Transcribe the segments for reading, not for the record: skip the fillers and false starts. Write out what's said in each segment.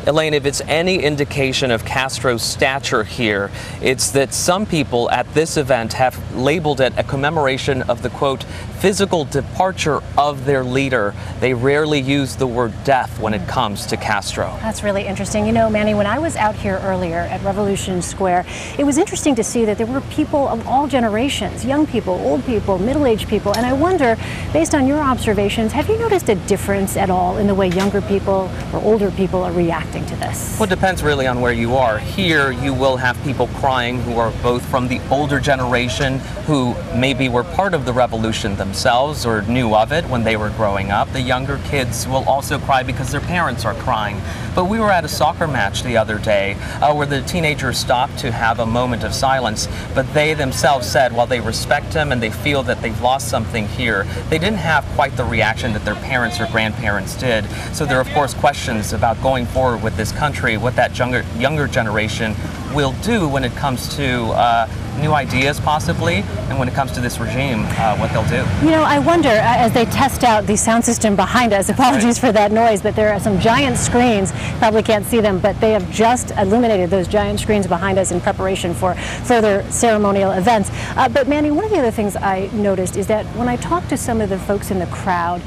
Elaine, if it's any indication of Castro's stature here, it's that some people at this event have labeled it a commemoration of the, quote, physical departure of their leader. They rarely use the word death when it comes to Castro. That's really interesting. You know, Manny, when I was out here earlier at Revolution Square, it was interesting to see that there were people of all generations, young people, old people, middle-aged people, and I wonder, based on your observations, have you noticed a difference at all in the way younger people or older people are reacting to this? Well, it depends really on where you are. Here, you will have people crying who are both from the older generation, who maybe were part of the revolution themselves or knew of it when they were growing up. The younger kids will also cry because their parents are crying. But we were at a soccer match the other day where the teenagers stopped to have a moment of silence, but they themselves said while they respect him and they feel that they've lost something here, they didn't have quite the reaction that their parents or grandparents did. So there are, of course, questions about going forward with this country, what that younger generation will do when it comes to new ideas possibly, and when it comes to this regime, what they'll do. You know, I wonder, as they test out the sound system behind us, apologies for that noise, but there are some giant screens, probably can't see them, but they have just illuminated those giant screens behind us in preparation for further ceremonial events. But Manny, one of the other things I noticed is that when I talked to some of the folks in the crowd,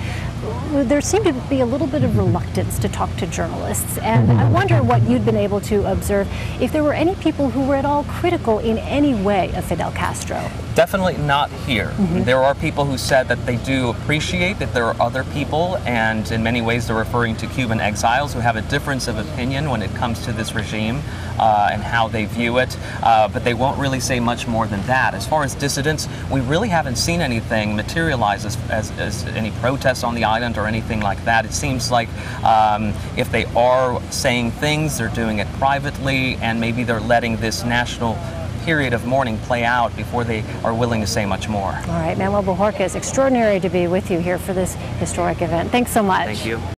there seemed to be a little bit of reluctance to talk to journalists, and I wonder what you'd been able to observe, if there were any people who were at all critical in any way of Fidel Castro. Definitely not here. There are people who said that they do appreciate that there are other people, and in many ways they're referring to Cuban exiles who have a difference of opinion when it comes to this regime and how they view it, but they won't really say much more than that. As far as dissidents, we really haven't seen anything materialize as any protests on the island or anything like that. It seems like if they are saying things, they're doing it privately, and maybe they're letting this national period of mourning play out before they are willing to say much more. All right, Manuel Bojorquez, extraordinary to be with you here for this historic event. Thanks so much. Thank you.